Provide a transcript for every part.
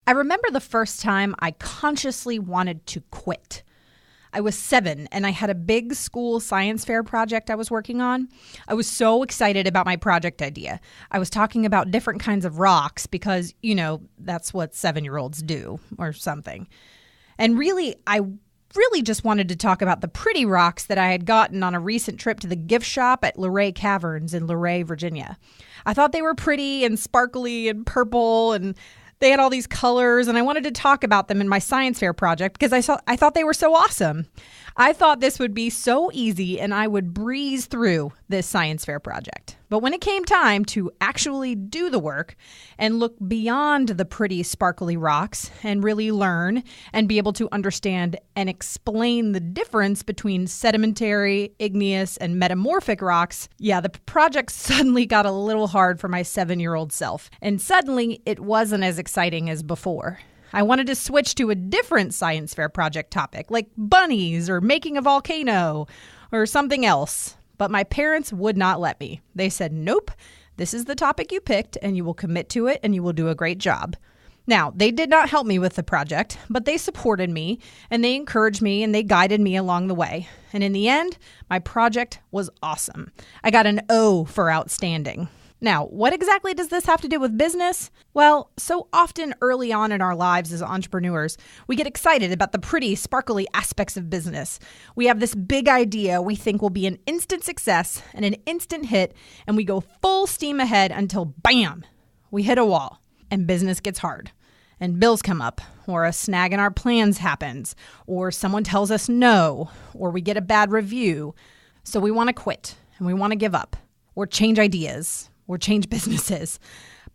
I remember the first time I consciously wanted to quit. I was 7 and I had a big school science fair project I was working on. I was so excited about my project idea. I was talking about different kinds of rocks because, that's what 7-year-olds do or something. And I really just wanted to talk about the pretty rocks that I had gotten on a recent trip to the gift shop at Luray Caverns in Luray, Virginia. I thought they were pretty and sparkly and purple, and they had all these colors, and I wanted to talk about them in my science fair project because I thought they were so awesome. I thought this would be so easy and I would breeze through this science fair project. But when it came time to actually do the work and look beyond the pretty sparkly rocks and really learn and be able to understand and explain the difference between sedimentary, igneous, and metamorphic rocks, the project suddenly got a little hard for my 7-year-old self. And suddenly it wasn't as exciting as before. I wanted to switch to a different science fair project topic, like bunnies or making a volcano or something else. But my parents would not let me. They said, nope, this is the topic you picked and you will commit to it and you will do a great job. Now, they did not help me with the project, but they supported me and they encouraged me and they guided me along the way. And in the end, my project was awesome. I got an O for outstanding. Now, what exactly does this have to do with business? Well, so often early on in our lives as entrepreneurs, we get excited about the pretty, sparkly aspects of business. We have this big idea we think will be an instant success and an instant hit, and we go full steam ahead until, bam, we hit a wall and business gets hard. And bills come up, or a snag in our plans happens, or someone tells us no, or we get a bad review. So we want to quit, and we want to give up, or change ideas, or change businesses.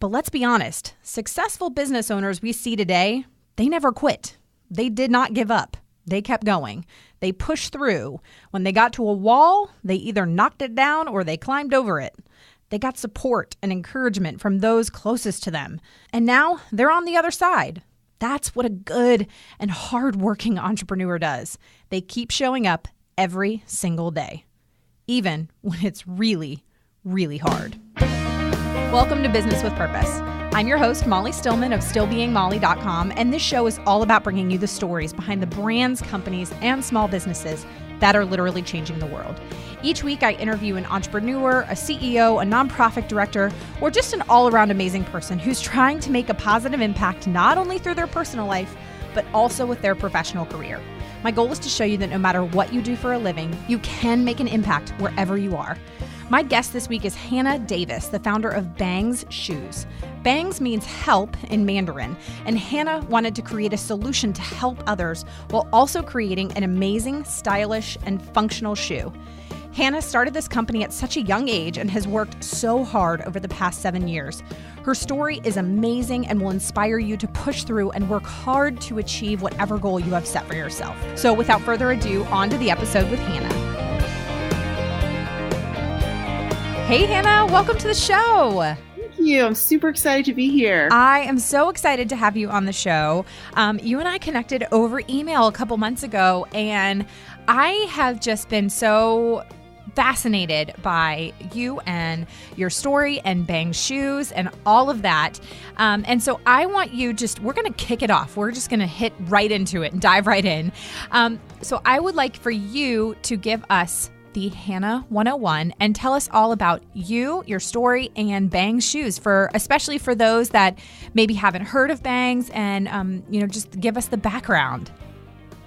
But let's be honest, successful business owners we see today, they never quit. They did not give up. They kept going. They pushed through. When they got to a wall, they either knocked it down or they climbed over it. They got support and encouragement from those closest to them. And now they're on the other side. That's what a good and hardworking entrepreneur does. They keep showing up every single day, even when it's really, really hard. Welcome to Business with Purpose. I'm your host, Molly Stillman of stillbeingmolly.com, and this show is all about bringing you the stories behind the brands, companies, and small businesses that are literally changing the world. Each week, I interview an entrepreneur, a CEO, a nonprofit director, or just an all-around amazing person who's trying to make a positive impact not only through their personal life, but also with their professional career. My goal is to show you that no matter what you do for a living, you can make an impact wherever you are. My guest this week is Hannah Davis, the founder of BANGS shoes. BANGS means help in Mandarin, and Hannah wanted to create a solution to help others while also creating an amazing, stylish, and functional shoe. Hannah started this company at such a young age and has worked so hard over the past 7 years. Her story is amazing and will inspire you to push through and work hard to achieve whatever goal you have set for yourself. So without further ado, on to the episode with Hannah. Hey, Hannah, welcome to the show. Thank you. I'm super excited to be here. I am so excited to have you on the show. You and I connected over email a couple months ago, and I have just been so fascinated by you and your story and BANGS shoes and all of that. And so I want you we're going to kick it off. We're just going to hit right into it and dive right in. So I would like for you to give us the Hannah 101 and tell us all about you, your story, and BANGS shoes, especially for those that maybe haven't heard of BANGS, and just give us the background.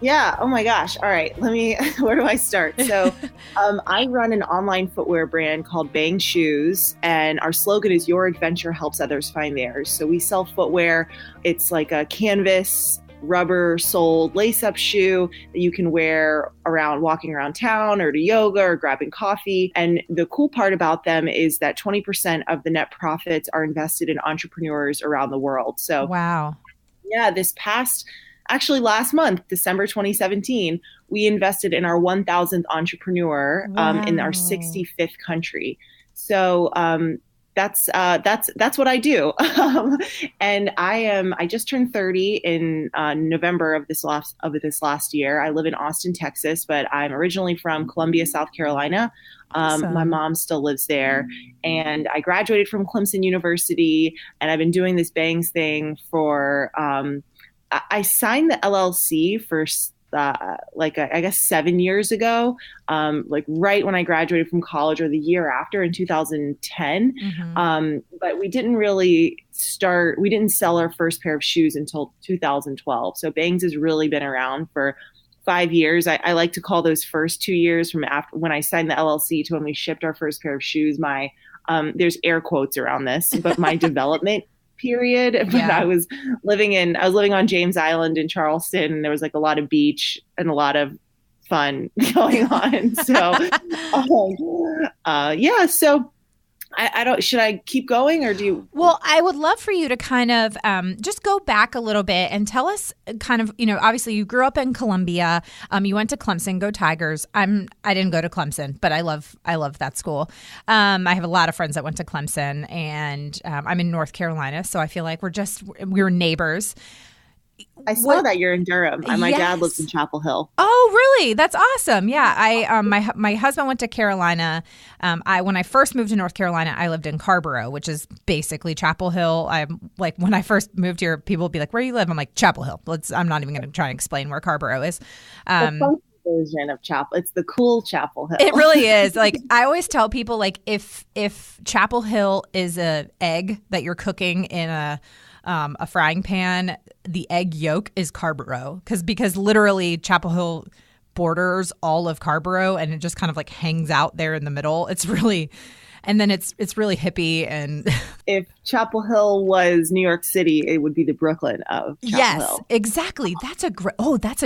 Yeah. Oh my gosh. All right. Where do I start? So I run an online footwear brand called BANGS Shoes, and our slogan is "Your adventure helps others find theirs." So we sell footwear. It's like a canvas, rubber-soled lace-up shoe that you can wear walking around town or to yoga or grabbing coffee. And the cool part about them is that 20% of the net profits are invested in entrepreneurs around the world. So wow. Yeah, actually last month, December 2017, we invested in our 1,000th entrepreneur in our 65th country. So that's what I do. And I just turned 30 in November of this last year. I live in Austin, Texas, but I'm originally from Columbia, South Carolina. Awesome. My mom still lives there, and I graduated from Clemson University, and I've been doing this BANGS thing for, I signed the LLC for I guess 7 years ago, like right when I graduated from college or the year after in 2010. Mm-hmm. But we didn't sell our first pair of shoes until 2012. So BANGS has really been around for 5 years. I like to call those first 2 years from after when I signed the LLC to when we shipped our first pair of shoes. There's air quotes around this, but my development period. But Yeah. I was living on James Island in Charleston, and there was like a lot of beach and a lot of fun going on. So, yeah. So I don't, should I keep going or do you? Well, I would love for you to kind of just go back a little bit and tell us kind of, obviously you grew up in Columbia. You went to Clemson, go Tigers. I didn't go to Clemson, but I love that school. I have a lot of friends that went to Clemson, and I'm in North Carolina. So I feel like we're neighbors. I saw that you're in Durham. My dad lives in Chapel Hill. Oh, really? That's awesome. Yeah, my husband went to Carolina. When I first moved to North Carolina, I lived in Carborough, which is basically Chapel Hill. I'm like, when I first moved here, people would be like, "Where do you live?" I'm like, Chapel Hill. I'm not even going to try and explain where Carborough is. The funky version of Chapel. It's the cool Chapel Hill. It really is. Like, I always tell people, like, if Chapel Hill is a egg that you're cooking in a frying pan, the egg yolk is Carborough, because literally Chapel Hill borders all of Carborough, and it just kind of like hangs out there in the middle. It's really really hippie. And if Chapel Hill was New York City, it would be the Brooklyn of Chapel Hill. Yes, exactly. That's a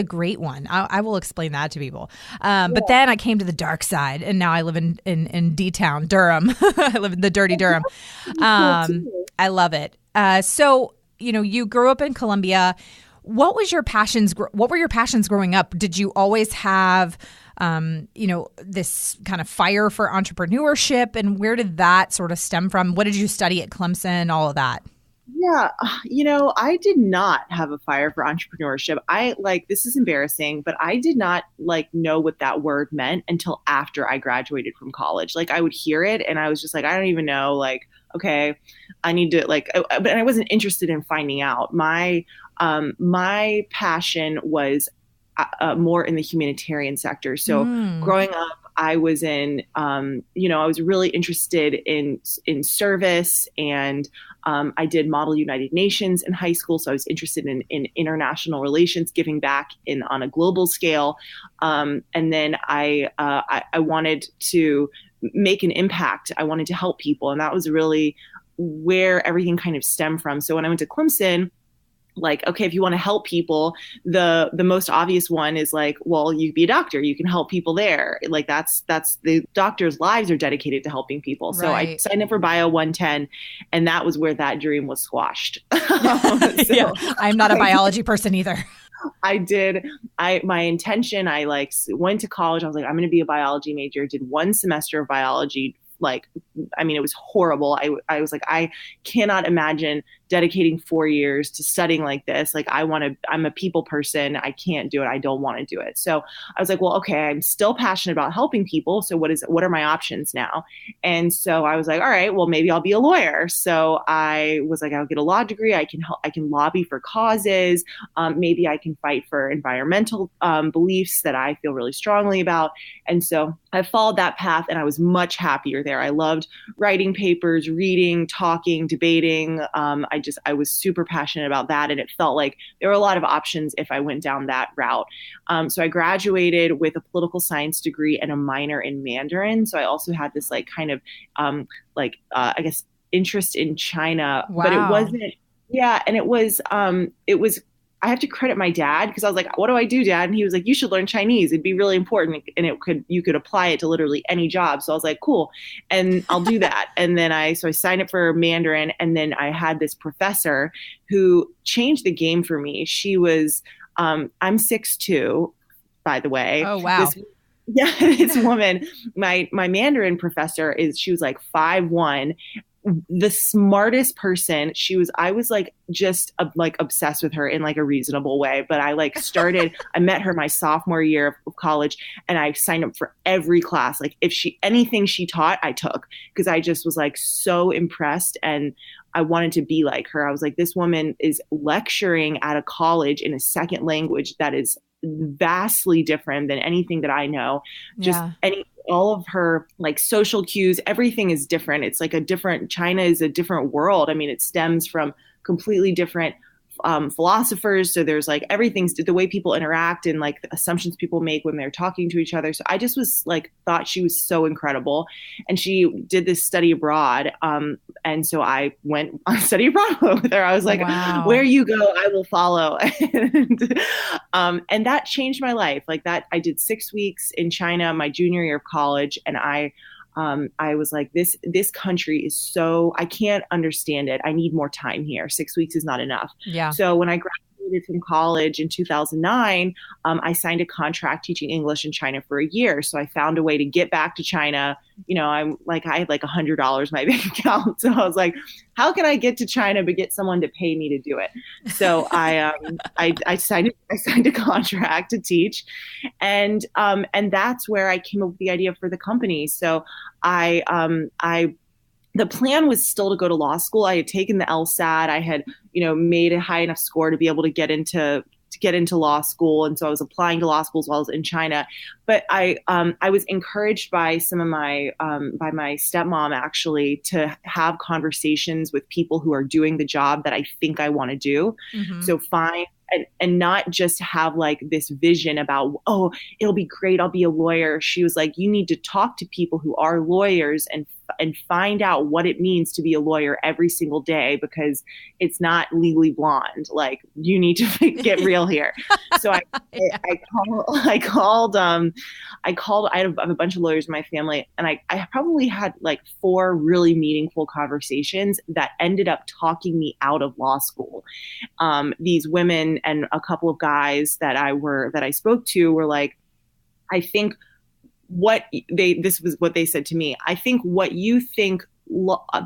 great one. I will explain that to people. But then I came to the dark side, and now I live in D-Town, Durham. I live in the dirty Durham. I love it. So, you grew up in Columbia. What were your passions growing up? Did you always have, this kind of fire for entrepreneurship? And where did that sort of stem from? What did you study at Clemson? All of that? Yeah. I did not have a fire for entrepreneurship. This is embarrassing, but I did not know what that word meant until after I graduated from college. Like, I would hear it and I was just like, I don't even know, okay, I need to but I wasn't interested in finding out. My passion was more in the humanitarian sector. So growing up, I was I was really interested in service, and I did Model United Nations in high school. So I was interested in international relations, giving back on a global scale. And then I wanted to make an impact. I wanted to help people. And that was really where everything kind of stemmed from. So when I went to Clemson, okay, if you want to help people, the most obvious one is well, you be a doctor, you can help people there. That's the doctors' lives are dedicated to helping people. So I signed up for Bio 110, and that was where that dream was squashed. Yeah, I'm not a biology person either. My intention, I went to college. I was like, I'm going to be a biology major, did one semester of biology. It was horrible. I was like, I cannot imagine dedicating 4 years to studying like this. I'm a people person. I can't do it. I don't want to do it. So I was like, well, okay, I'm still passionate about helping people. So what are my options now? And so I was like, all right, well, maybe I'll be a lawyer. So I was like, I'll get a law degree. I can lobby for causes. Maybe I can fight for environmental beliefs that I feel really strongly about. And so I followed that path, and I was much happier there. I loved writing papers, reading, talking, debating. I was super passionate about that. And it felt like there were a lot of options if I went down that route. So I graduated with a political science degree and a minor in Mandarin. So I also had this I guess interest in China, wow. But it wasn't, yeah. And it was, I have to credit my dad, because I was like, what do I do, Dad? And he was like, you should learn Chinese. It'd be really important. And you could apply it to literally any job. So I was like, cool. And I'll do that. And then I signed up for Mandarin. And then I had this professor who changed the game for me. She was, I'm 6'2", by the way. Oh, wow. This woman, my Mandarin professor she was 5'1", the smartest person. I was like just like obsessed with her in like a reasonable way. But I like I met her my sophomore year of college, and I signed up for every class. Like if anything she taught, I took, because I just was like so impressed, and I wanted to be like her. I was like, this woman is lecturing at a college in a second language that is vastly different than anything that I know. Just all of her like social cues, everything is different. It's like China is a different world. I mean, it stems from completely different philosophers. So there's like everything's the way people interact and like the assumptions people make when they're talking to each other. So I just was like, thought she was so incredible. And she did this study abroad. And so I went on study abroad with her. I was like, wow. Where you go, I will follow. And that changed my life. Like that, I did 6 weeks in China, my junior year of college. And I was like, this country is so, I can't understand it. I need more time here. 6 weeks is not enough. Yeah. So when I graduated from college in 2009, I signed a contract teaching English in China for a year. So I found a way to get back to China. You know, I had like $100 in my bank account. So I was like, how can I get to China but get someone to pay me to do it? So I signed a contract to teach, and that's where I came up with the idea for the company. So the plan was still to go to law school. I had taken the LSAT. I had, made a high enough score to be able to get into law school. And so I was applying to law schools while I was in China. But I was encouraged by by my stepmom actually to have conversations with people who are doing the job that I think I want to do. Mm-hmm. So and not just have like this vision about, oh, it'll be great, I'll be a lawyer. She was like, you need to talk to people who are lawyers and find out what it means to be a lawyer every single day, because it's not Legally Blonde. Like, you need to get real here. So I have a bunch of lawyers in my family, and I probably had like 4 really meaningful conversations that ended up talking me out of law school. These women and a couple of guys that I spoke to were like, I think this was what they said to me. I think what you think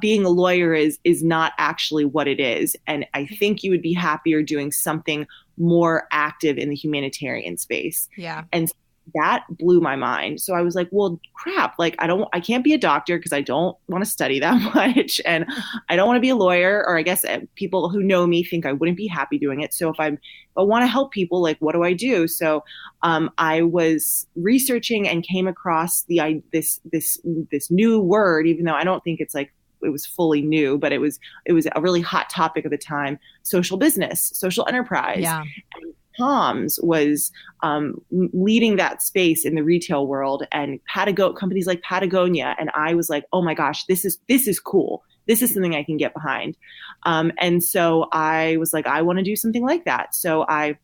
being a lawyer is not actually what it is. And I think you would be happier doing something more active in the humanitarian space. Yeah. And that blew my mind. So I was like, well, crap, like I can't be a doctor because I don't want to study that much. And I don't want to be a lawyer, or I guess people who know me think I wouldn't be happy doing it. So if I want to help people, like, what do I do? So I was researching and came across this new word, even though I don't think it's like it was fully new, but it was a really hot topic at the time: social business, social enterprise. Yeah. And Tom's was leading that space in the retail world, and companies like Patagonia. And I was like, oh my gosh, this is cool. This is something I can get behind. And so I was like, I want to do something like that. So I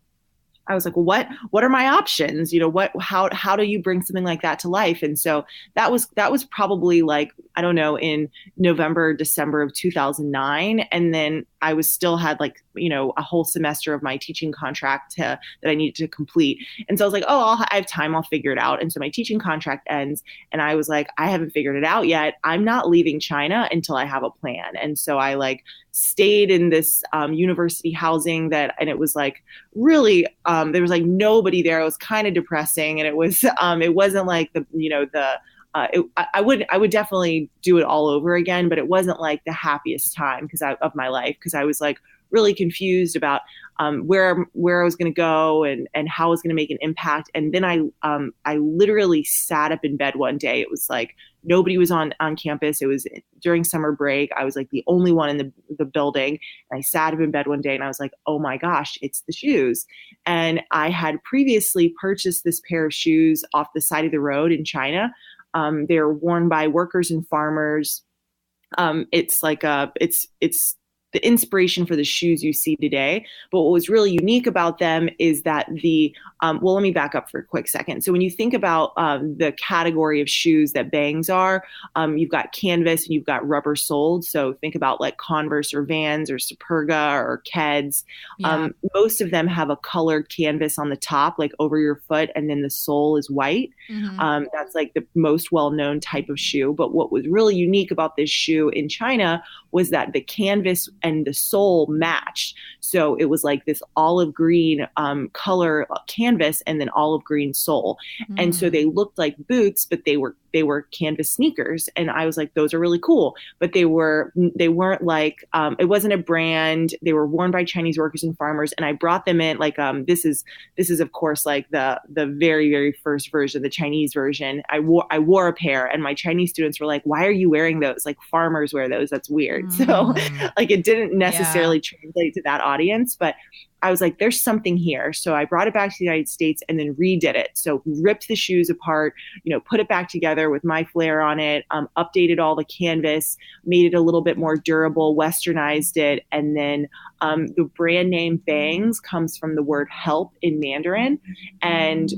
was like, well, what are my options? How do you bring something like that to life? And so that was probably like, I don't know, in November, December of 2009. And then I still had like, a whole semester of my teaching contract that I needed to complete. And so I was like, oh, I have time, I'll figure it out. And so my teaching contract ends, and I was like, I haven't figured it out yet. I'm not leaving China until I have a plan. And so I like stayed in this university housing and it was like really, there was like nobody there. It was kind of depressing. And it wasn't like I would definitely do it all over again, but it wasn't like the happiest time of my life, because I was like really confused about where I was going to go and how I was going to make an impact. And then I literally sat up in bed one day. It was like nobody was on campus. It was during summer break. I was like the only one in the building. And I sat up in bed one day and I was like, oh my gosh, it's the shoes. And I had previously purchased this pair of shoes off the side of the road in China. They're worn by workers and farmers. It's like it's the inspiration for the shoes you see today. But what was really unique about them is that well, let me back up for a quick second. So when you think about the category of shoes that Bangs are, you've got canvas and you've got rubber soled. So think about like Converse or Vans or Superga or Keds. Yeah. Most of them have a colored canvas on the top, like over your foot, and then the sole is white. Mm-hmm. That's like the most well-known type of shoe. But what was really unique about this shoe in China was that the canvas and the sole matched. So it was like this olive green color canvas and then olive green sole. And so they looked like boots, but they were canvas sneakers. And I was like, those are really cool. But they weren't like, it wasn't a brand. They were worn by Chinese workers and farmers. And I brought them in like, this is of course like the very, very first version, the Chinese version. I wore a pair, and my Chinese students were like, why are you wearing those? Like, farmers wear those. That's weird. So like, it didn't necessarily translate to that audience, but I was like, there's something here. So I brought it back to the United States and then redid it. So ripped the shoes apart, put it back together with my flair on it, updated all the canvas, made it a little bit more durable, westernized it. And then the brand name Bangs comes from the word help in Mandarin. And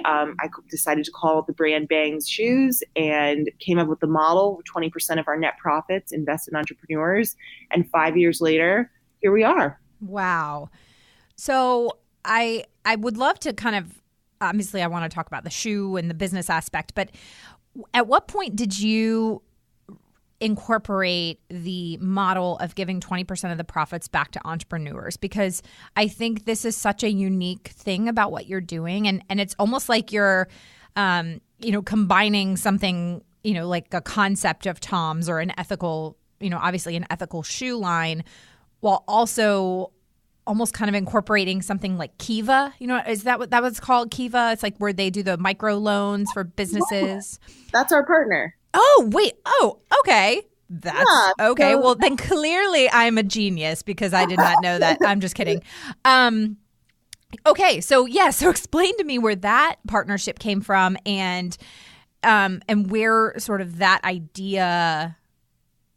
I decided to call the brand Bangs Shoes and came up with the model, 20% of our net profits invest in entrepreneurs. And 5 years later, here we are. Wow. So I would love to kind of, obviously I want to talk about the shoe and the business aspect, but at what point did you incorporate the model of giving 20% of the profits back to entrepreneurs? Because I think this is such a unique thing about what you're doing. And it's almost like you're, combining something, like a concept of Tom's or an ethical, obviously an ethical shoe line, while also almost kind of incorporating something like Kiva. Is that what that was called, Kiva? It's like where they do the microloans for businesses. That's our partner. Oh, wait. Oh, okay. That's okay. Well, then clearly I'm a genius because I did not know that. I'm just kidding. Okay. So explain to me where that partnership came from and where sort of that idea,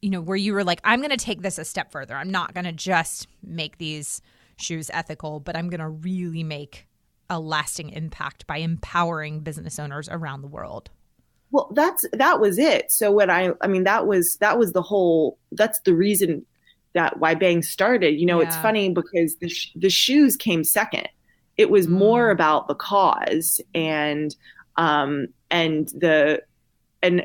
where you were like, I'm going to take this a step further. I'm not going to just make these shoes ethical, but I'm going to really make a lasting impact by empowering business owners around the world. Well, that was it. So that's the reason that why Bang started. It's funny because the shoes came second. It was more about the cause and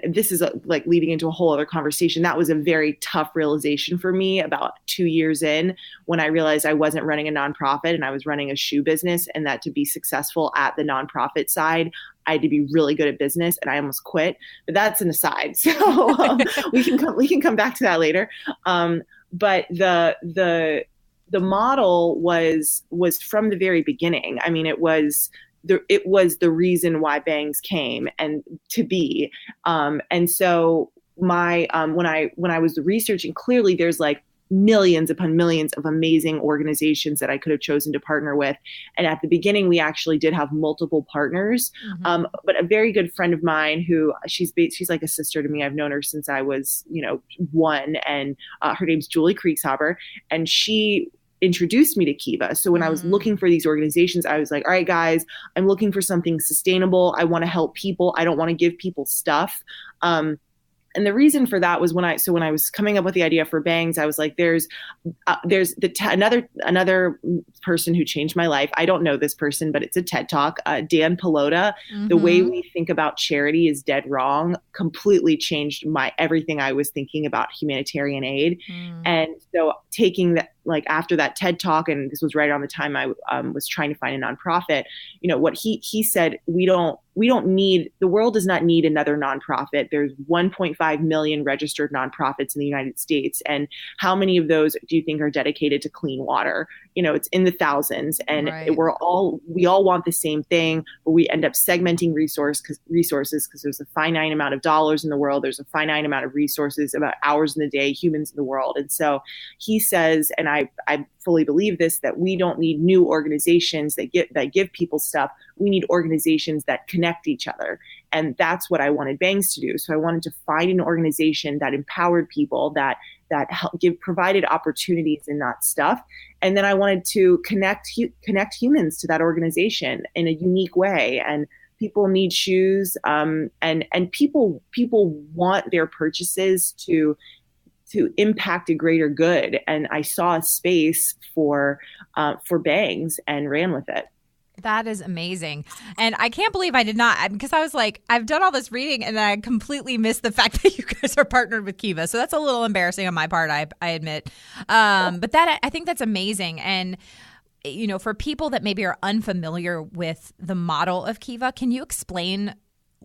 this is like leading into a whole other conversation. That was a very tough realization for me about 2 years in, when I realized I wasn't running a nonprofit and I was running a shoe business, and that to be successful at the nonprofit side, I had to be really good at business, and I almost quit. But that's an aside. So we can come back to that later. But the model was from the very beginning. I mean, it was the reason why Bangs came and to be. And so when I was researching, clearly there's like millions upon millions of amazing organizations that I could have chosen to partner with. And at the beginning, we actually did have multiple partners. But a very good friend of mine who she's like a sister to me. I've known her since I was, 1, and her name's Julie Kriegshaber, and she introduced me to Kiva. So when I was looking for these organizations, I was like, all right, guys, I'm looking for something sustainable. I want to help people. I don't want to give people stuff. And the reason for that was when I was coming up with the idea for Bangs, I was like, there's another person who changed my life. I don't know this person, but it's a TED Talk. Dan Pelota. The way we think about charity is dead wrong. Completely changed everything I was thinking about humanitarian aid. And so taking that, like after that TED Talk, and this was right around the time I was trying to find a nonprofit, what he said, the world does not need another nonprofit. There's 1.5 million registered nonprofits in the United States. And how many of those do you think are dedicated to clean water? It's in the thousands, and we all want the same thing, but we end up segmenting resources because there's a finite amount of dollars in the world. There's a finite amount of resources, about hours in the day, humans in the world. And so he says, and I fully believe this, that we don't need new organizations that give people stuff. We need organizations that connect each other. And that's what I wanted Bangs to do. So I wanted to find an organization that empowered people, that that provided opportunities in that stuff. And then I wanted to connect humans to that organization in a unique way. And people need shoes, and people want their purchases to impact a greater good. And I saw a space for Bangs and ran with it. That is amazing. And I can't believe I did not, because I was like, I've done all this reading and I completely missed the fact that you guys are partnered with Kiva. So that's a little embarrassing on my part, I admit. But I think that's amazing. And, for people that maybe are unfamiliar with the model of Kiva, can you explain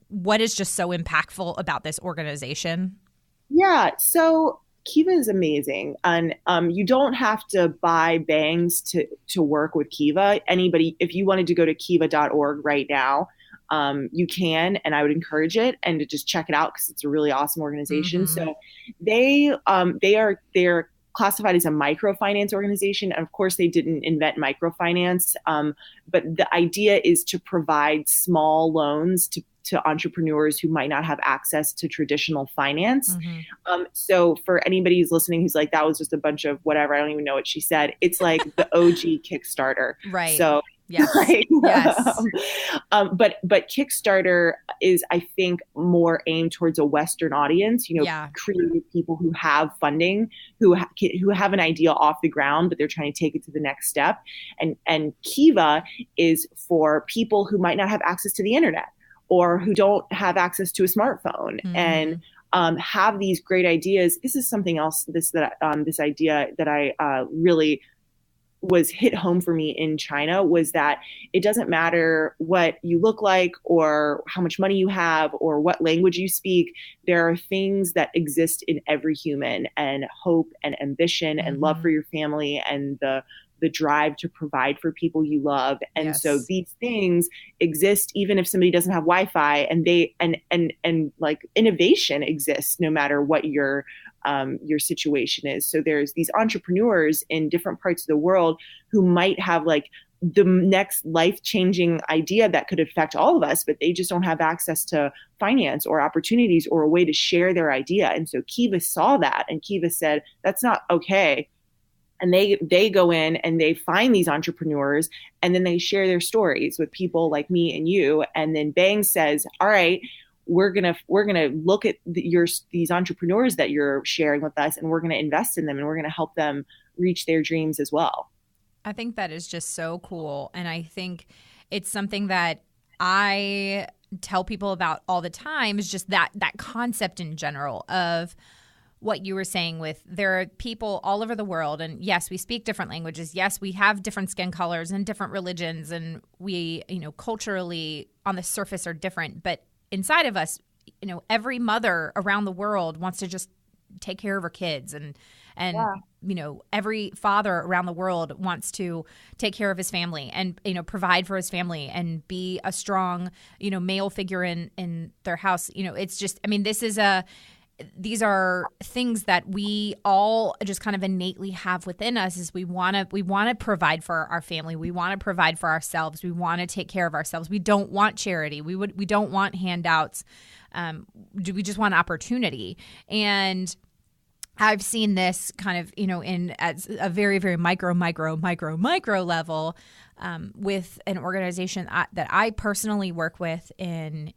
what is just so impactful about this organization? Yeah. So Kiva is amazing. And you don't have to buy Bangs to work with Kiva. Anybody, if you wanted to go to kiva.org right now, you can, and I would encourage it and to just check it out because it's a really awesome organization. Mm-hmm. So they're classified as a microfinance organization. And of course, they didn't invent microfinance, but the idea is to provide small loans to entrepreneurs who might not have access to traditional finance. Mm-hmm. So for anybody who's listening who's like, that was just a bunch of whatever, I don't even know what she said. It's like the OG Kickstarter. Right. So yes. Yes. But Kickstarter is, I think, more aimed towards a Western audience, creative people who have funding, who have an idea off the ground, but they're trying to take it to the next step. And Kiva is for people who might not have access to the internet, or who don't have access to a smartphone, mm-hmm. and have these great ideas. This is something else. This idea that I really was hit home for me in China was that it doesn't matter what you look like, or how much money you have, or what language you speak. There are things that exist in every human, and hope and ambition, mm-hmm. and love for your family, and the drive to provide for people you love. And yes. So these things exist even if somebody doesn't have Wi-Fi, and they and like innovation exists no matter what your situation is. So there's these entrepreneurs in different parts of the world who might have like the next life-changing idea that could affect all of us, but they just don't have access to finance or opportunities or a way to share their idea. And so Kiva saw that, and Kiva said, that's not okay. And they go in and they find these entrepreneurs, and then they share their stories with people like me and you. And then Bang says, all right, we're gonna look at these entrepreneurs that you're sharing with us, and we're gonna invest in them, and we're gonna help them reach their dreams as well. I think that is just so cool. And I think it's something that I tell people about all the time, is just that concept in general of what you were saying with, there are people all over the world, and yes, we speak different languages. Yes, we have different skin colors and different religions, and we, culturally on the surface are different, but inside of us, every mother around the world wants to just take care of her kids, and yeah. Every father around the world wants to take care of his family and, provide for his family and be a strong, male figure in their house. It's just, these are things that we all just kind of innately have within us, is we want to provide for our family. We want to provide for ourselves. We want to take care of ourselves. We don't want charity. We don't want handouts. We just want opportunity. And I've seen this kind of, in at a very, very micro level, with an organization that I personally work with in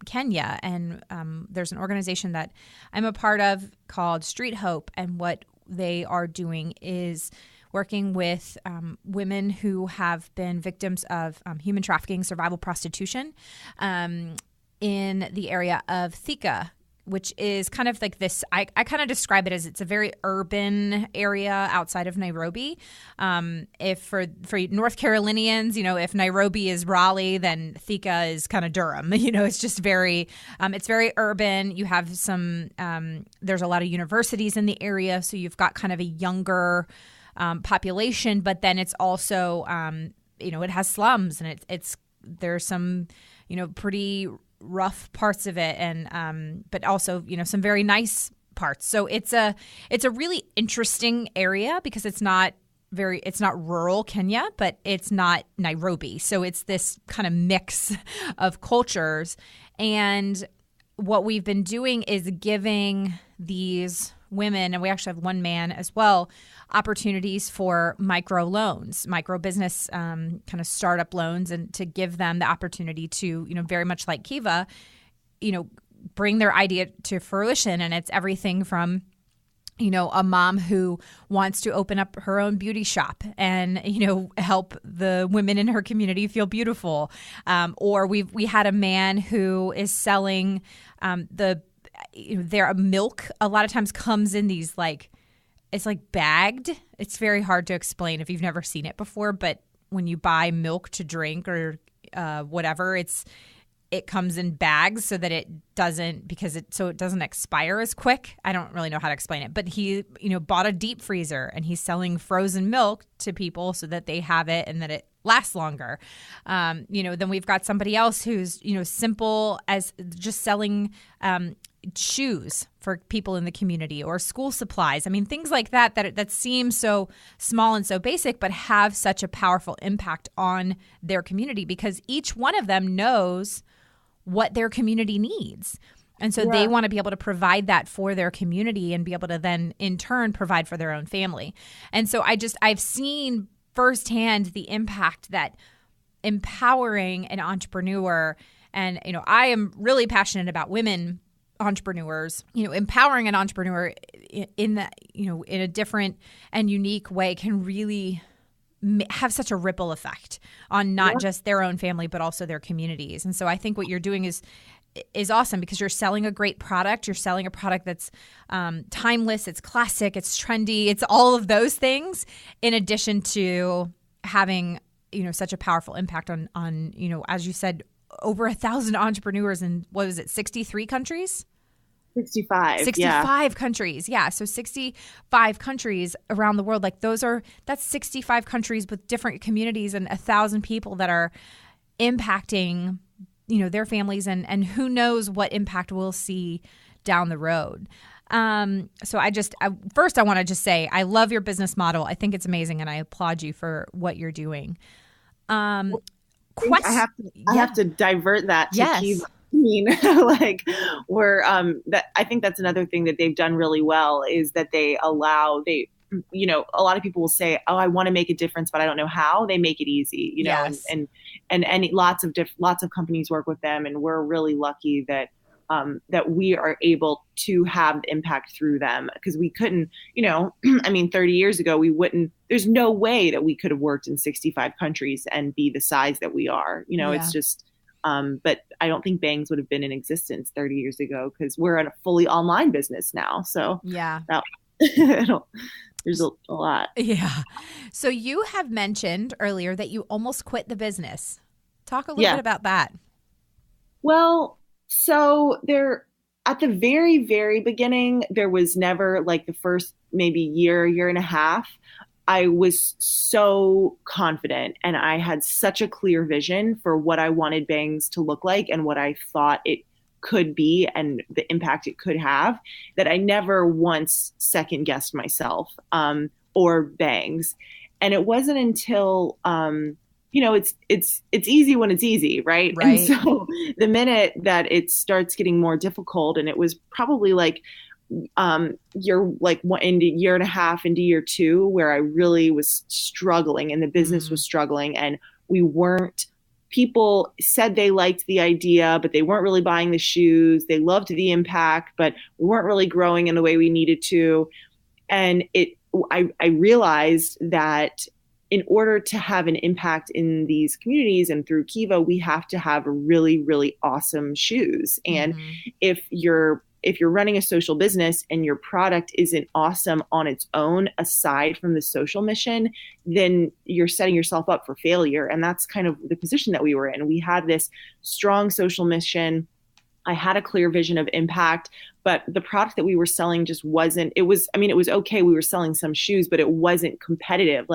Kenya. And there's an organization that I'm a part of called Street Hope. And what they are doing is working with women who have been victims of human trafficking, survival prostitution, in the area of Thika, which is kind of like this, I kind of describe it as, it's a very urban area outside of Nairobi. If for North Carolinians, if Nairobi is Raleigh, then Thika is kind of Durham. It's just very, it's very urban. You have some, there's a lot of universities in the area, so you've got kind of a younger population, but then it's also, it has slums, and there's some, pretty rough parts of it, and but also some very nice parts. So it's a really interesting area, because it's not rural Kenya, but it's not Nairobi. So it's this kind of mix of cultures. And what we've been doing is giving these women, and we actually have one man as well, opportunities for microloans, micro business kind of startup loans, and to give them the opportunity to, very much like Kiva, bring their idea to fruition. And it's everything from a mom who wants to open up her own beauty shop and, help the women in her community feel beautiful. Or we had a man who is selling their milk a lot of times comes in these it's like bagged. It's very hard to explain if you've never seen it before, but when you buy milk to drink or whatever, it comes in bags so that it doesn't expire as quick. I don't really know how to explain it, but he, bought a deep freezer and he's selling frozen milk to people so that they have it and that it lasts longer. Then we've got somebody else who's, simple as just selling shoes for people in the community or school supplies. I mean, things like that seem so small and so basic, but have such a powerful impact on their community because each one of them knows what their community needs. And so they want to be able to provide that for their community and be able to then in turn provide for their own family. And so I've seen firsthand the impact that empowering an entrepreneur, and I am really passionate about women entrepreneurs, empowering an entrepreneur in a different and unique way can really have such a ripple effect on not just their own family, but also their communities. And so I think what you're doing is awesome because you're selling a great product. You're selling a product that's timeless, it's classic, it's trendy, it's all of those things, in addition to having, such a powerful impact on, as you said, over 1,000 entrepreneurs in, 63 countries? 65 countries. Yeah. So 65 countries around the world. That's 65 countries with different communities and 1,000 people that are impacting, their families and who knows what impact we'll see down the road. So first I want to just say, I love your business model. I think it's amazing and I applaud you for what you're doing. I have to divert that to Kiva. I think that's another thing that they've done really well is that a lot of people will say, oh, I want to make a difference, but I don't know how. They make it easy, and lots of companies work with them. And we're really lucky that we are able to have the impact through them because we couldn't, 30 years ago, there's no way that we could have worked in 65 countries and be the size that we are, It's just, but I don't think Bangs would have been in existence 30 years ago because we're in a fully online business now. So there's a lot. Yeah. So you have mentioned earlier that you almost quit the business. Talk a little bit about that. Well, so at the very, very beginning, there was never the first maybe year and a half. I was so confident and I had such a clear vision for what I wanted Bangs to look like and what I thought it could be and the impact it could have that I never once second guessed myself or Bangs. And it wasn't until, it's easy when it's easy, right? And so the minute that it starts getting more difficult, and it was probably in a year and a half into year two where I really was struggling and the business was struggling and people said they liked the idea, but they weren't really buying the shoes. They loved the impact, but we weren't really growing in the way we needed to. And I realized that in order to have an impact in these communities and through Kiva, we have to have really, really awesome shoes. And if you're running a social business and your product isn't awesome on its own, aside from the social mission, then you're setting yourself up for failure. And that's kind of the position that we were in. We had this strong social mission. I had a clear vision of impact, but the product that we were selling just wasn't, it was okay. We were selling some shoes, but it wasn't competitive.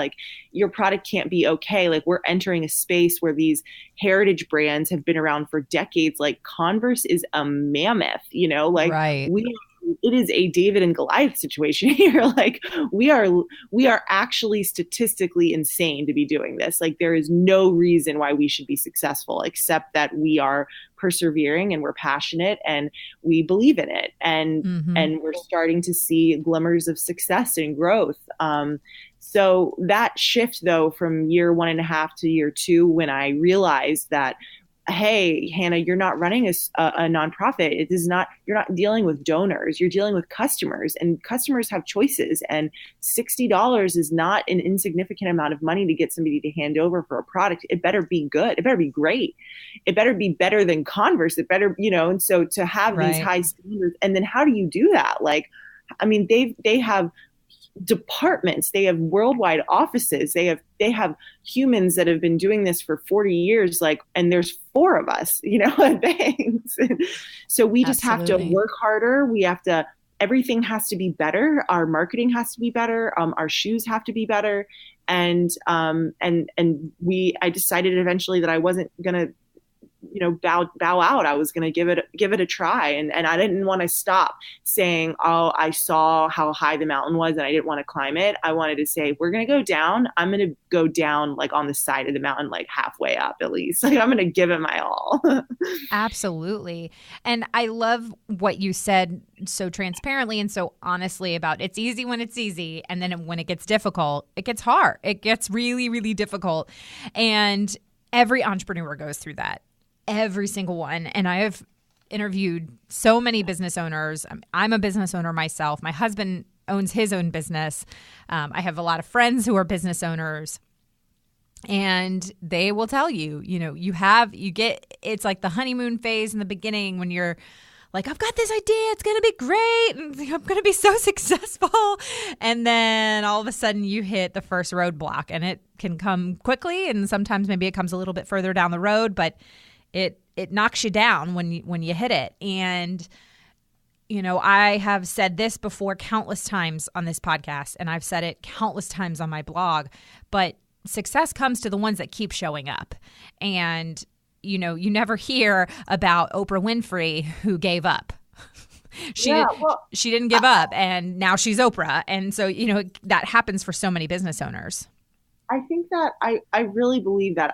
Your product can't be okay. We're entering a space where these heritage brands have been around for decades. Converse is a mammoth, Right. it is a David and Goliath situation here. Like we are actually statistically insane to be doing this. Like there is no reason why we should be successful except that we are persevering and we're passionate and we believe in it. And we're starting to see glimmers of success and growth. So that shift though, from year 1.5 to year 2, when I realized that, hey, Hannah, you're not running a nonprofit. It is not, you're not dealing with donors. You're dealing with customers, and customers have choices. And $60 is not an insignificant amount of money to get somebody to hand over for a product. It better be good. It better be great. It better be better than Converse. It better, and so to have these high standards, and then how do you do that? Like, I mean, they have departments, they have worldwide offices, they have humans that have been doing this for 40 years, like, and there's 4 of us, at Bangs. So we just have to work harder. Everything has to be better. Our marketing has to be better. Our shoes have to be better. And I decided eventually that I wasn't going to bow out. I was going to give it a try. And I didn't want to stop saying, oh, I saw how high the mountain was and I didn't want to climb it. I wanted to say, we're going to go down. I'm going to go down like on the side of the mountain, like halfway up at least. Like I'm going to give it my all. Absolutely. And I love what you said so transparently and so honestly about it's easy when it's easy. And then when it gets difficult, it gets hard. It gets really, really difficult. And every entrepreneur goes through that. Every single one. And I have interviewed so many business owners. I'm a business owner myself. My husband owns his own business. I have a lot of friends who are business owners. And they will tell you, it's like the honeymoon phase in the beginning when you're like, I've got this idea. It's going to be great. And I'm going to be so successful. And then all of a sudden you hit the first roadblock, and it can come quickly. And sometimes maybe it comes a little bit further down the road, but it knocks you down when you hit it. And, I have said this before countless times on this podcast, and I've said it countless times on my blog, but success comes to the ones that keep showing up. And, you never hear about Oprah Winfrey who gave up. She didn't give up, and now she's Oprah. And so, that happens for so many business owners. I think that I really believe that.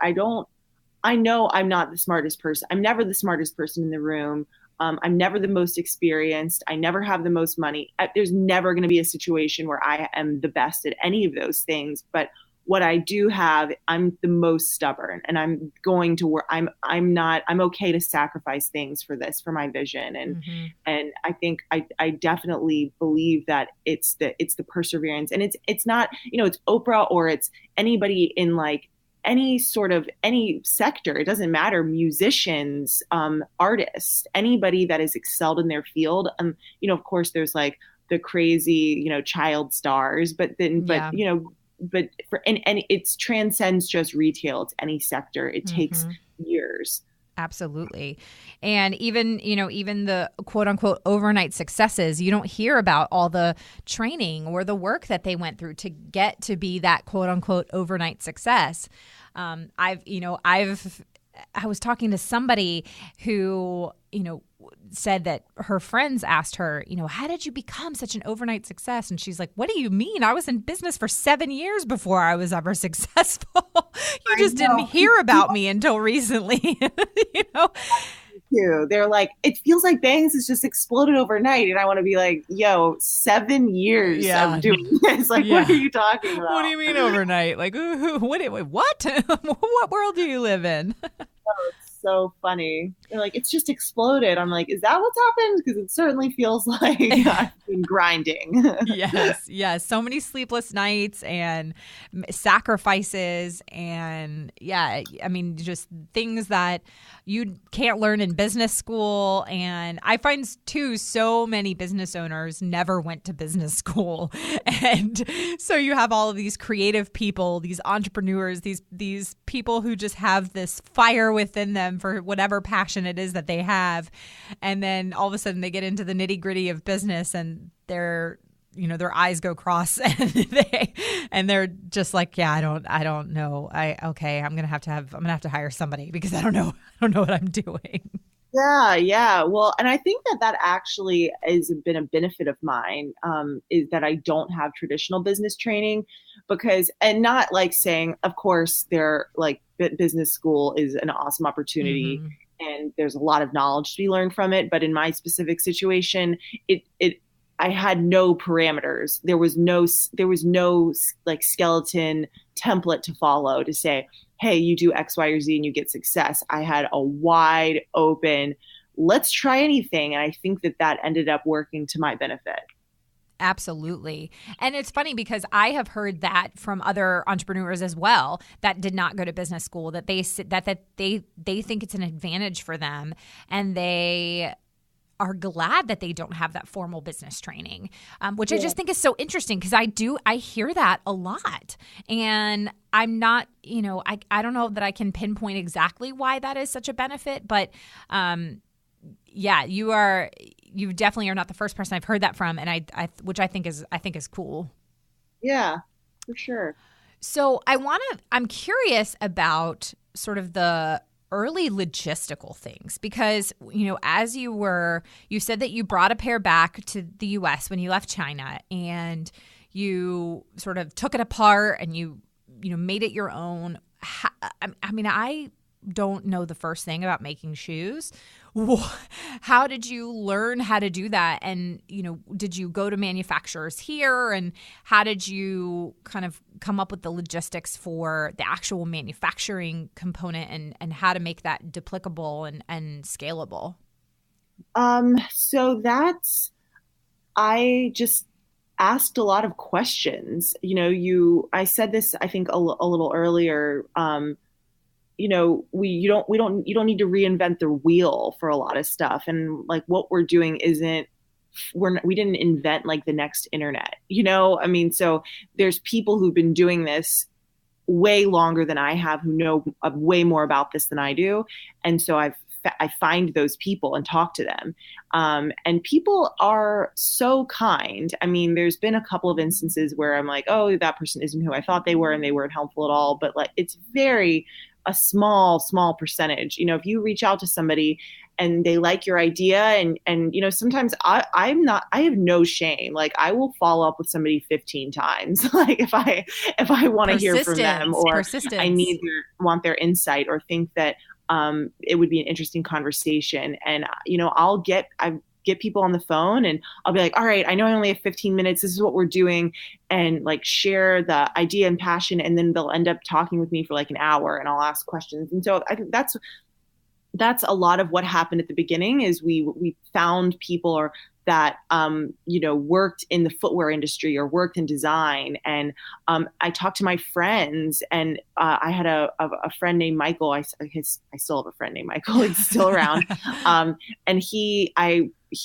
I know I'm not the smartest person. I'm never the smartest person in the room. I'm never the most experienced. I never have the most money. There's never going to be a situation where I am the best at any of those things. But what I do have, I'm the most stubborn, and I'm going to work. I'm okay to sacrifice things for my vision. And I think I definitely believe that it's the perseverance, and it's not, it's Oprah or it's anybody in like any sector. It doesn't matter. Musicians, artists, anybody that is excelled in their field. Of course there's like the crazy, child stars, but for and it transcends just retail. It's any sector. It takes years. Absolutely. And even the quote unquote overnight successes, you don't hear about all the training or the work that they went through to get to be that quote unquote overnight success. I was talking to somebody who, said that her friends asked her, how did you become such an overnight success? And she's like, what do you mean? I was in business for 7 years before I was ever successful. You just didn't hear about me until recently. They're like, it feels like Bangs has just exploded overnight. And I want to be like, yo, 7 years of doing this. Like, what are you talking about? What do you mean overnight? Like, what? What world do you live in? It's so funny. They're like, it's just exploded. I'm like, is that what's happened? Because it certainly feels like I've been grinding. Yes. So many sleepless nights and sacrifices and just things that you can't learn in business school. And I find too, so many business owners never went to business school. And so you have all of these creative people, these entrepreneurs, these people who just have this fire within them for whatever passion it is that they have. And then all of a sudden they get into the nitty gritty of business and their eyes go cross and they're just like, I don't know. I'm going to have to hire somebody because I don't know what I'm doing. Yeah, yeah. Well, and I think that that actually has been a benefit of mine, is that I don't have traditional business training because, and not like saying, of course, there like business school is an awesome opportunity Hmm. and there's a lot of knowledge to be learned from it. But in my specific situation, I had no parameters. There was no like skeleton template to follow to say, hey, you do X, Y, or Z and you get success. I had a wide open, let's try anything. And I think that that ended up working to my benefit. Absolutely. And it's funny because I have heard that from other entrepreneurs as well that did not go to business school, that they think it's an advantage for them, and they are glad that they don't have that formal business training, which I Yeah. just think is so interesting because I hear that a lot. And I'm not, I don't know that I can pinpoint exactly why that is such a benefit, but yeah, you definitely are not the first person I've heard that from, and which I think is cool. Yeah, for sure. So I'm curious about sort of the early logistical things because, as you said that you brought a pair back to the US when you left China, and you sort of took it apart and you made it your own. I mean, I don't know the first thing about making shoes. How did you learn how to do that? And, did you go to manufacturers here? And how did you kind of come up with the logistics for the actual manufacturing component and how to make that duplicable and scalable? So that's, I just asked a lot of questions. I said this, I think a little earlier. You don't need to reinvent the wheel for a lot of stuff. And like what we're doing isn't, we didn't invent like the next internet, I mean, so there's people who've been doing this way longer than I have, who know way more about this than I do. And so I find those people and talk to them. And people are so kind. I mean, there's been a couple of instances where I'm like, oh, that person isn't who I thought they were and they weren't helpful at all. But like, it's very a small percentage. If you reach out to somebody and they like your idea and sometimes I have no shame. Like I will follow up with somebody 15 times. Like if I want to hear from them, or I want their insight, or think that it would be an interesting conversation. And, I get people on the phone and I'll be like, all right, I know I only have 15 minutes. This is what we're doing. And like share the idea and passion. And then they'll end up talking with me for like an hour and I'll ask questions. And so I think that's a lot of what happened at the beginning is we found people or that worked in the footwear industry or worked in design, and I talked to my friends, and I had a friend named Michael. I still have a friend named Michael. He's still around, and he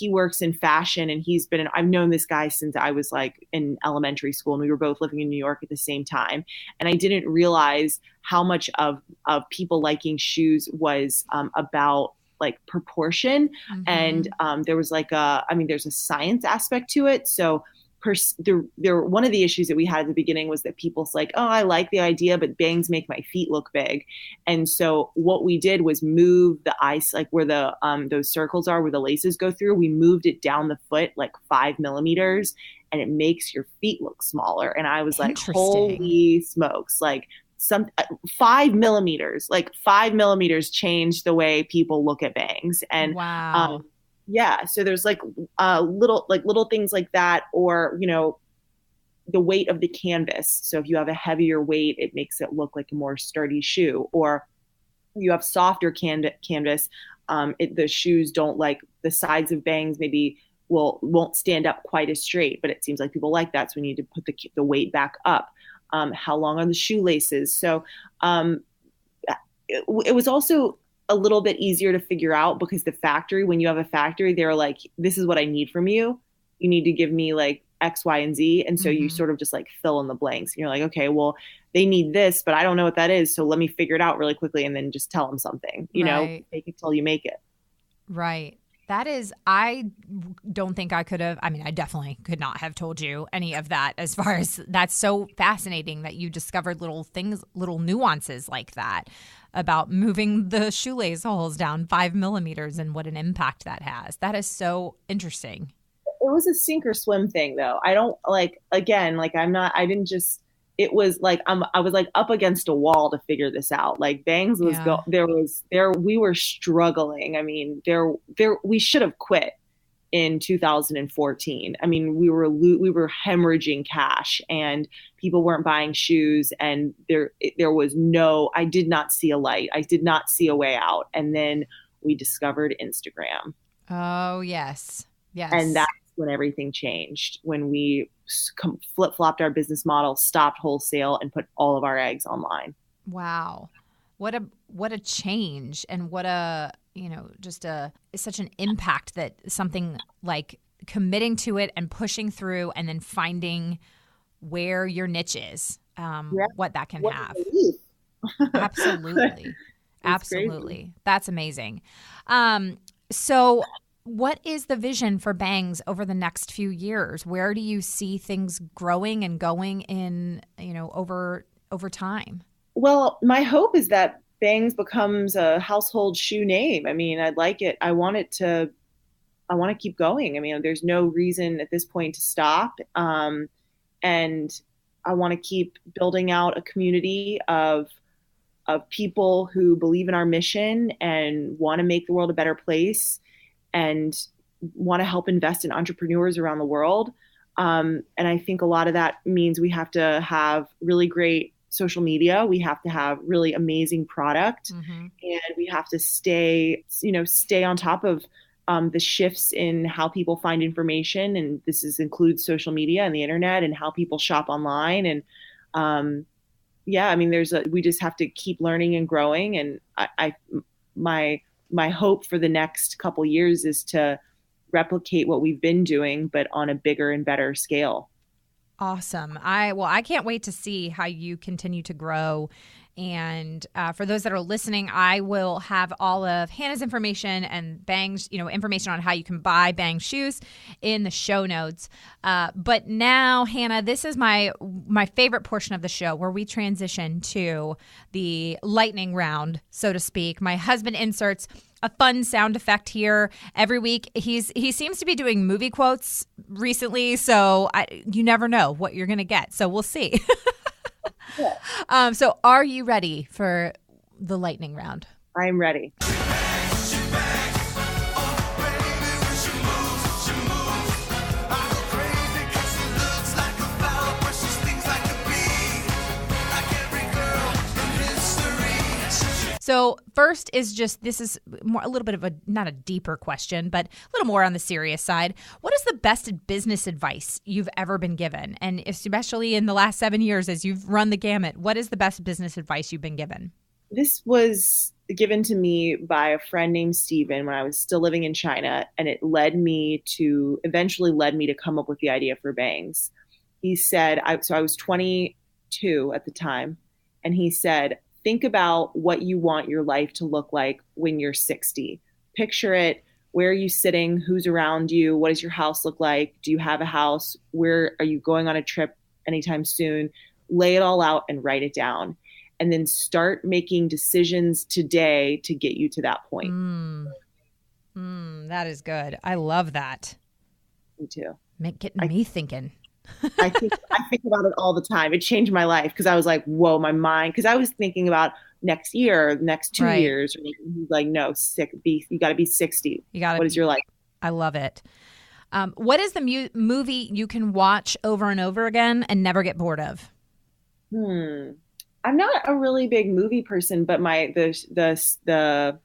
works in fashion, and I've known this guy since I was like in elementary school, and we were both living in New York at the same time. And I didn't realize how much of people liking shoes was about like proportion. Mm-hmm. And there was there's a science aspect to it. So one of the issues that we had at the beginning was that people's like, oh, I like the idea, but bangs make my feet look big. And so what we did was move the ice, like where the those circles are, where the laces go through. We moved it down the foot like 5 millimeters, and it makes your feet look smaller. And I was like, holy smokes, like 5 millimeters, like 5 millimeters changed the way people look at bangs. And wow. Yeah, so there's like little things like that, or the weight of the canvas. So if you have a heavier weight, it makes it look like a more sturdy shoe, or you have softer canvas. The shoes don't, like the sides of bangs maybe won't stand up quite as straight, but it seems like people like that, so we need to put the weight back up. How long are the shoelaces? So it was also a little bit easier to figure out because when you have a factory, they're like, this is what I need from you. You need to give me like X, Y, and Z. And so you sort of just like fill in the blanks. And you're like, okay, well, they need this, but I don't know what that is. So let me figure it out really quickly and then just tell them something, make it till you make it. Right. That is, I don't think I could have, I mean, I definitely could not have told you any of that, as far as that's so fascinating that you discovered little things, little nuances like that. about moving the shoelace holes down 5 millimeters and what an impact that has. That is so interesting. It was a sink or swim thing, though. I don't like, again, like I didn't just, it was like, I was like up against a wall to figure this out. Like Bangs was, we were struggling. I mean, we should have quit in 2014. I mean, we were hemorrhaging cash and people weren't buying shoes, and there was I did not see a light. I did not see a way out. And then we discovered Instagram. Oh, yes. Yes. And that's when everything changed, when we flip-flopped our business model, stopped wholesale, and put all of our eggs online. Wow. What a change, and what a, such an impact that something like committing to it and pushing through and then finding where your niche is, what that can have. Absolutely. Absolutely. Crazy. That's amazing. So what is the vision for Bangs over the next few years? Where do you see things growing and going in, over time? Well, my hope is that Bangs becomes a household shoe name. I mean, I'd like it. I want to keep going. I mean, there's no reason at this point to stop. And I want to keep building out a community of people who believe in our mission and want to make the world a better place and want to help invest in entrepreneurs around the world. And I think a lot of that means we have to have really great social media. We have to have really amazing product, and we have to stay on top of the shifts in how people find information. And this includes social media and the internet and how people shop online. And we just have to keep learning and growing. And my hope for the next couple years is to replicate what we've been doing, but on a bigger and better scale. Awesome. I can't wait to see how you continue to grow. And for those that are listening, I will have all of Hannah's information and Bangs, information on how you can buy Bangs shoes in the show notes. But now, Hannah, this is my favorite portion of the show, where we transition to the lightning round, so to speak. My husband inserts a fun sound effect here every week. He seems to be doing movie quotes recently, so you never know what you're going to get. So we'll see. Yeah. So are you ready for the lightning round? I'm ready. So first is this is a little bit of not a deeper question, but a little more on the serious side. What is the best business advice you've ever been given? And especially in the last 7 years, as you've run the gamut, what is the best business advice you've been given? This was given to me by a friend named Steven when I was still living in China. And it eventually led me to come up with the idea for Bangs. He said, I was 22 at the time. And he said, think about what you want your life to look like when you're 60. Picture it. Where are you sitting? Who's around you? What does your house look like? Do you have a house? Where are you going on a trip anytime soon? Lay it all out and write it down. And then start making decisions today to get you to that point. That is good. I love that. Me too. Getting me thinking. I think about it all the time. It changed my life because I was like, whoa, my mind. Because I was thinking about next year, next 2 years. He's like, no, you got to be 60. What is your life? I love it. What is the movie you can watch over and over again and never get bored of? I'm not a really big movie person, but the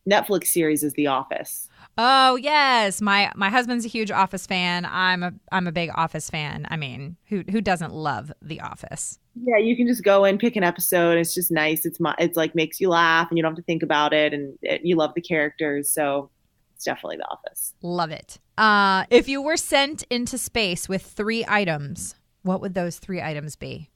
Netflix series is The Office. Oh yes, my husband's a huge Office fan. I'm a big Office fan. I mean, who doesn't love The Office? Yeah, you can just go and pick an episode. It's just nice. It's like makes you laugh, and you don't have to think about it, and you love the characters. So it's definitely The Office. Love it. If you were sent into space with 3 items, what would those 3 items be?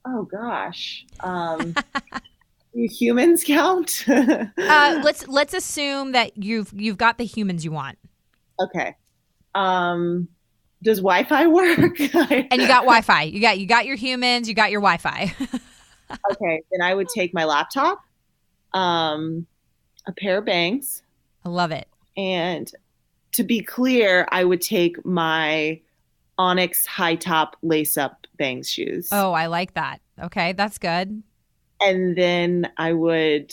Oh gosh. Do humans count? Let's assume that you've got the humans you want. Okay. Does Wi-Fi work? And you got Wi-Fi. You got your humans. You got your Wi-Fi. Okay, then I would take my laptop, a pair of bangs, I love it. and to be clear, I would take my Onyx high top lace up bangs shoes. Oh, I like that. Okay, that's good. And then I would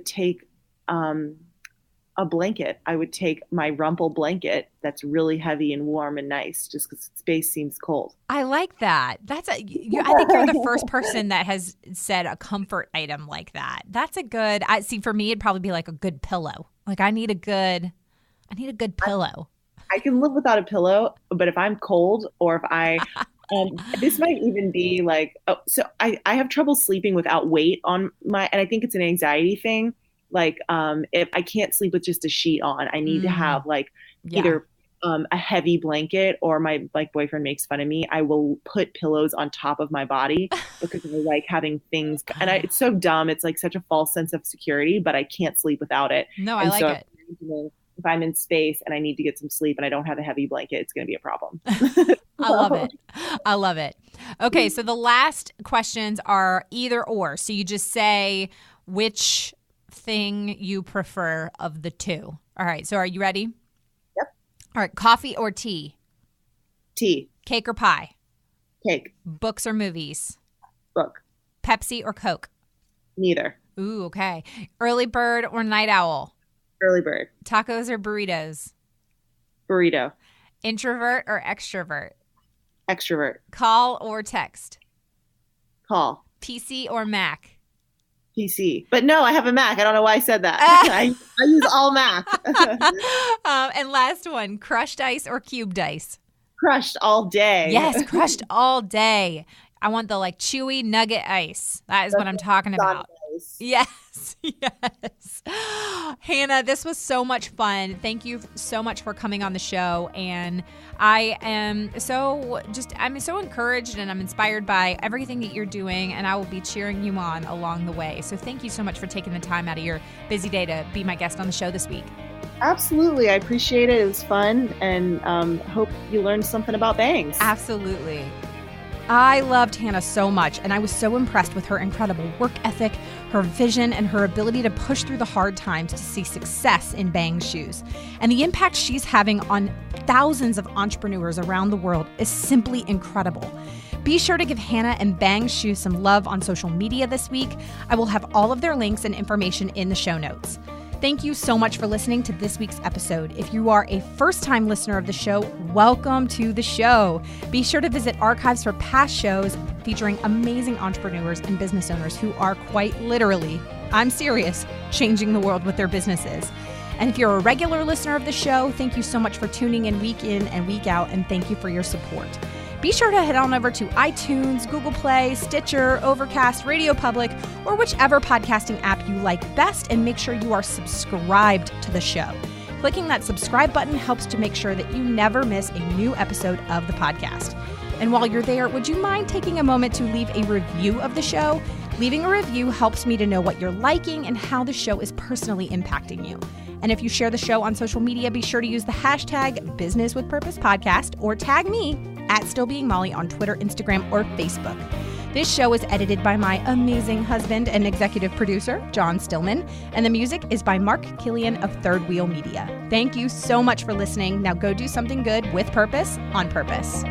take a blanket. I would take my Rumple blanket that's really heavy and warm and nice, just because space seems cold. I like that. I think you're the first person that has said a comfort item like that. That's a good. See, for me, it'd probably be like a good pillow. Like I need a good pillow. I can live without a pillow, but if I'm cold or if I this might even be like, so I have trouble sleeping without weight on my, and I think it's an anxiety thing. Like, if I can't sleep with just a sheet on, I need to have like either a heavy blanket, or my boyfriend makes fun of me. I will put pillows on top of my body because I like having things, and it's so dumb. It's like such a false sense of security, but I can't sleep without it. No, I like it. If I'm in space and I need to get some sleep and I don't have a heavy blanket, it's going to be a problem. I love it. I love it. Okay, so the last questions are either or. So you just say which thing you prefer of the two. All right, so are you ready? Yep. All right, coffee or tea? Tea. Cake or pie? Cake. Books or movies? Book. Pepsi or Coke? Neither. Ooh, okay. Early bird or night owl? Early bird. Tacos or burritos? Burrito. Introvert or extrovert? Extrovert. Call or text? Call. PC or Mac? PC. But no, I have a Mac. I don't know why I said that. I use all Mac. And last one, crushed ice or cubed ice? Crushed all day. Yes, crushed all day. I want the like chewy nugget ice. That is what I'm talking about. Yes, yes. Hannah, this was so much fun. Thank you so much for coming on the show. And I'm so encouraged and I'm inspired by everything that you're doing. And I will be cheering you on along the way. So thank you so much for taking the time out of your busy day to be my guest on the show this week. Absolutely. I appreciate it. It was fun. And hope you learned something about bangs. Absolutely. I loved Hannah so much, and I was so impressed with her incredible work ethic, her vision, and her ability to push through the hard times to see success in BANGS shoes. And the impact she's having on thousands of entrepreneurs around the world is simply incredible. Be sure to give Hannah and BANGS shoes some love on social media this week. I will have all of their links and information in the show notes. Thank you so much for listening to this week's episode. If you are a first-time listener of the show, welcome to the show. Be sure to visit archives for past shows featuring amazing entrepreneurs and business owners who are quite literally, I'm serious, changing the world with their businesses. And if you're a regular listener of the show, thank you so much for tuning in and week out, and thank you for your support. Be sure to head on over to iTunes, Google Play, Stitcher, Overcast, Radio Public, or whichever podcasting app you like best, and make sure you are subscribed to the show. Clicking that subscribe button helps to make sure that you never miss a new episode of the podcast. And while you're there, would you mind taking a moment to leave a review of the show? Leaving a review helps me to know what you're liking and how the show is personally impacting you. And if you share the show on social media, be sure to use the hashtag Business with Purpose Podcast, or tag me at StillBeingMolly on Twitter, Instagram, or Facebook. This show is edited by my amazing husband and executive producer, John Stillman, and the music is by Mark Killian of Third Wheel Media. Thank you so much for listening. Now go do something good with purpose on purpose.